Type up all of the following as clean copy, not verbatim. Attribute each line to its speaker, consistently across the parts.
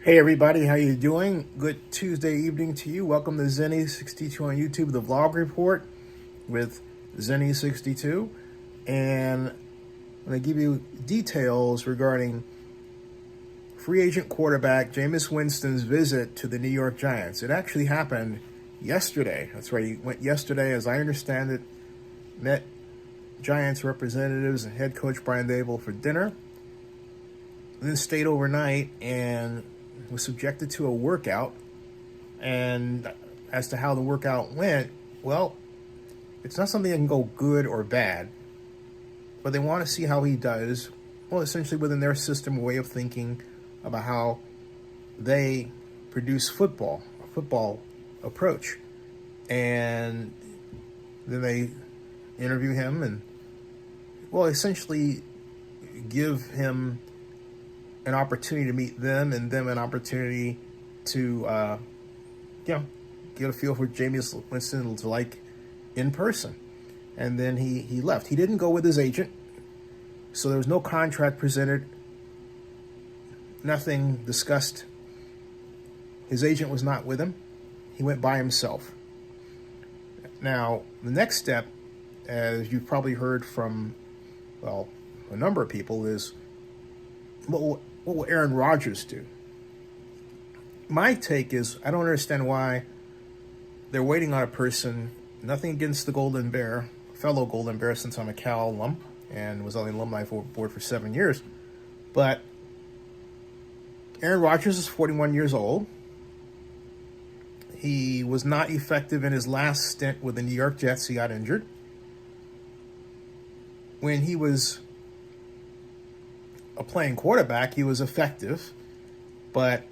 Speaker 1: Hey everybody, how you doing? Good Tuesday evening to you. Welcome to Zenny62 on YouTube, the vlog report with Zenny62. And I'm going to give you details regarding free agent quarterback Jameis Winston's visit to the New York Giants. It actually happened yesterday. That's right, he went yesterday, as I understand it, met Giants representatives and head coach Brian Dable for dinner, then stayed overnight and was subjected to a workout. And as to how the workout went, well, it's not something that can go good or bad, but they want to see how he does, well, essentially within their system, way of thinking about how they produce football, a football approach. And then they interview him and, well, essentially give him an opportunity to meet them and them an opportunity to, get a feel for Jameis Winston like in person. And then he left. He didn't go with his agent, so there was no contract presented, nothing discussed. His agent was not with him. He went by himself. Now, the next step, as you've probably heard from, well, a number of people, is what will Aaron Rodgers do? My take is I don't understand why they're waiting on a person. Nothing against the Golden Bear, fellow Golden Bear, since I'm a Cal alum and was on the alumni board for 7 years. But Aaron Rodgers is 41 years old. He was not effective in his last stint with the New York Jets. He got injured. When he was a playing quarterback, he was effective, but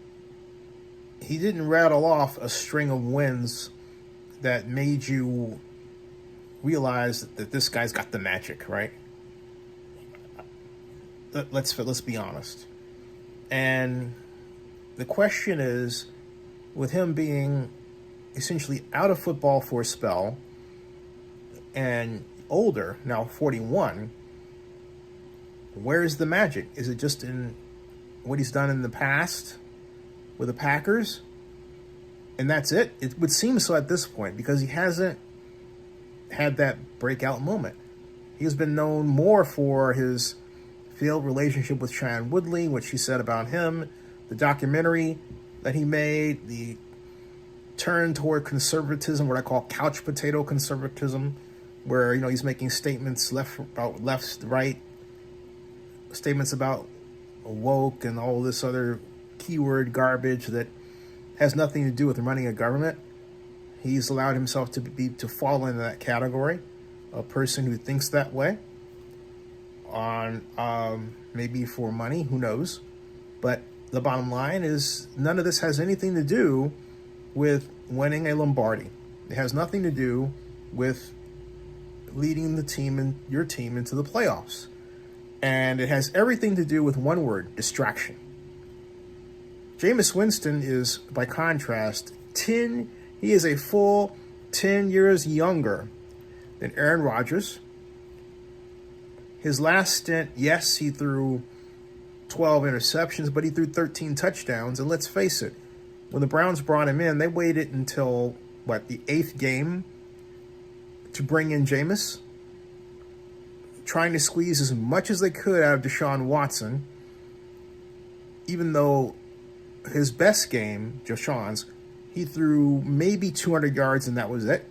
Speaker 1: he didn't rattle off a string of wins that made you realize that this guy's got the magic, right? Let's be honest. And the question is, with him being essentially out of football for a spell and older, now 41, where's the magic? Is it just in what he's done in the past with the Packers? And that's it? It would seem so at this point, because he hasn't had that breakout moment. He has been known more for his failed relationship with Shailene Woodley, which he said about him, the documentary that he made, the turn toward conservatism, what I call couch potato conservatism, where, he's making statements left, right, statements about woke and all this other keyword garbage that has nothing to do with running a government. He's allowed himself to fall into that category, a person who thinks that way, on maybe for money, who knows. But the bottom line is none of this has anything to do with winning a Lombardi. It has nothing to do with leading the team and your team into the playoffs. And it has everything to do with one word: distraction. Jameis Winston is, by contrast, he is a full 10 years younger than Aaron Rodgers. His last stint, yes, he threw 12 interceptions, but he threw 13 touchdowns. And let's face it, when the Browns brought him in, they waited until, the 8th game to bring in Jameis, trying to squeeze as much as they could out of Deshaun Watson, even though his best game, Deshaun's, he threw maybe 200 yards and that was it.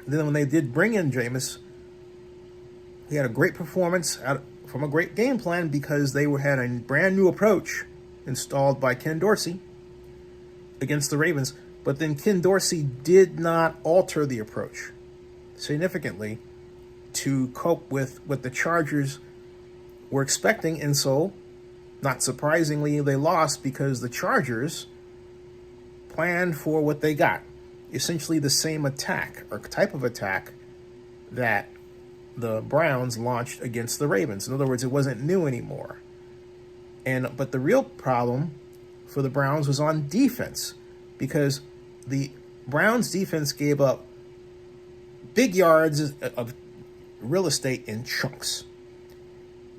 Speaker 1: Then when they did bring in Jameis, he had a great performance from a great game plan, because they had a brand new approach installed by Ken Dorsey against the Ravens. But then Ken Dorsey did not alter the approach significantly to cope with what the Chargers were expecting. And so, not surprisingly, they lost, because the Chargers planned for what they got. Essentially the same attack, or type of attack, that the Browns launched against the Ravens. In other words, it wasn't new anymore. But the real problem for the Browns was on defense, because the Browns defense gave up big yards of real estate in chunks,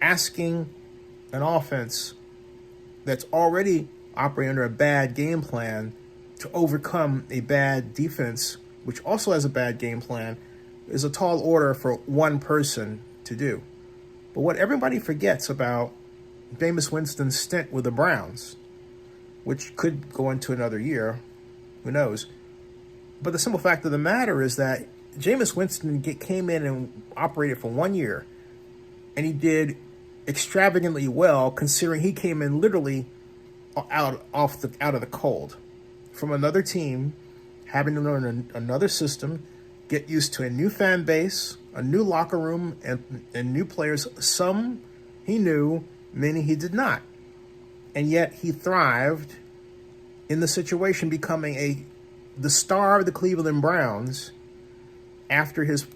Speaker 1: asking an offense that's already operate under a bad game plan to overcome a bad defense, which also has a bad game plan, is a tall order for one person to do. But what everybody forgets about Jameis Winston's stint with the Browns, which could go into another year, who knows? But the simple fact of the matter is that Jameis Winston came in and operated for 1 year, and he did extravagantly well, considering he came in literally out of the cold from another team, having to learn another system, get used to a new fan base, a new locker room, and new players. Some he knew, many he did not. And yet he thrived in the situation, becoming the star of the Cleveland Browns after his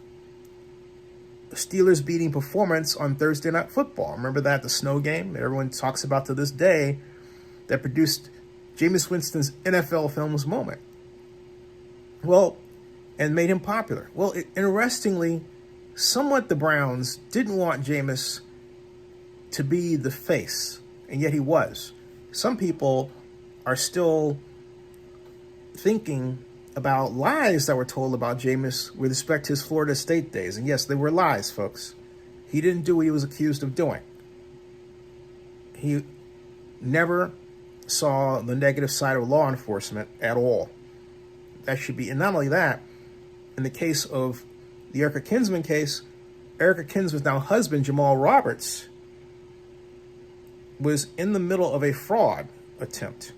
Speaker 1: Steelers beating performance on Thursday Night Football. Remember that, the snow game that everyone talks about to this day, that produced Jameis Winston's NFL Films moment. Well, and made him popular. Well, interestingly, somewhat the Browns didn't want Jameis to be the face, and yet he was. Some people are still thinking about lies that were told about Jameis with respect to his Florida State days. And yes, they were lies, folks. He didn't do what he was accused of doing. He never saw the negative side of law enforcement at all. That should be, and not only that, in the case of the Erica Kinsman case, Erica Kinsman's now husband, Jamal Roberts, was in the middle of a fraud attempt.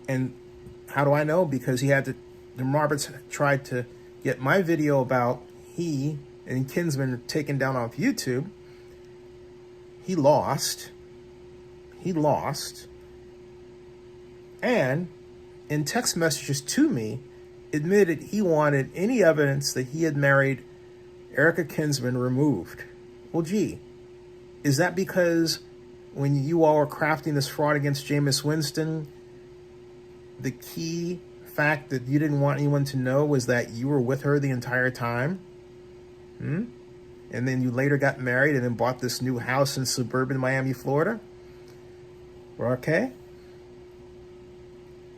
Speaker 1: And how do I know? Because Roberts tried to get my video about he and Kinsman taken down off YouTube. He lost. And in text messages to me, admitted he wanted any evidence that he had married Erica Kinsman removed. Well, gee, is that because when you all were crafting this fraud against Jameis Winston, the key fact that you didn't want anyone to know was that you were with her the entire time? And then you later got married and then bought this new house in suburban Miami, Florida? Okay.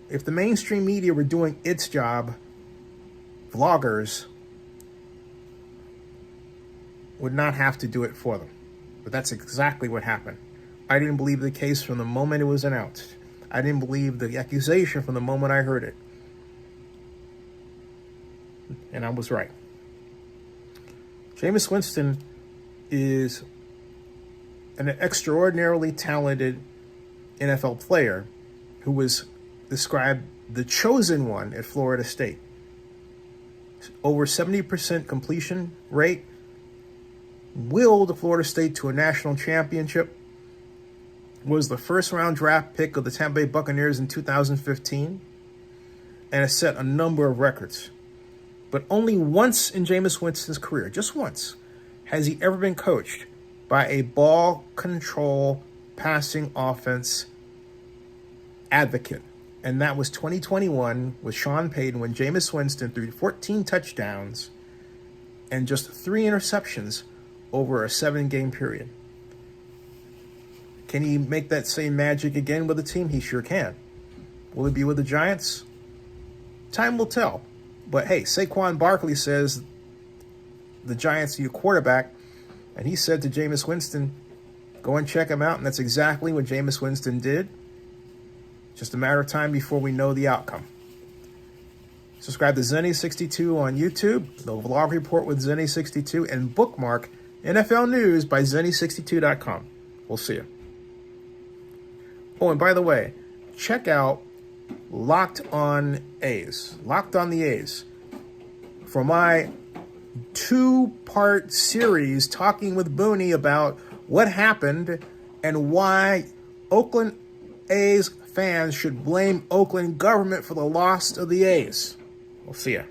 Speaker 1: If the mainstream media were doing its job, vloggers would not have to do it for them. But that's exactly what happened. I didn't believe the case from the moment it was announced. I didn't believe the accusation from the moment I heard it. And I was right. Jameis Winston is an extraordinarily talented NFL player who was described the chosen one at Florida State. Over 70% completion rate, willed Florida State to a national championship, was the first-round draft pick of the Tampa Bay Buccaneers in 2015, and has set a number of records. But only once in Jameis Winston's career, just once, has he ever been coached by a ball control passing offense advocate. And that was 2021 with Sean Payton, when Jameis Winston threw 14 touchdowns and just 3 interceptions over a 7-game period. Can he make that same magic again with the team? He sure can. Will he be with the Giants? Time will tell. But hey, Saquon Barkley says the Giants need a quarterback, and he said to Jameis Winston, go and check him out, and that's exactly what Jameis Winston did. Just a matter of time before we know the outcome. Subscribe to Zenny62 on YouTube, the Vlog Report with Zenny62, and bookmark NFL News by Zenny62.com. We'll see you. Oh, and by the way, check out Locked on A's. Locked on the A's. For my 2-part series talking with Booney about what happened and why Oakland A's fans should blame Oakland government for the loss of the A's. We'll see ya.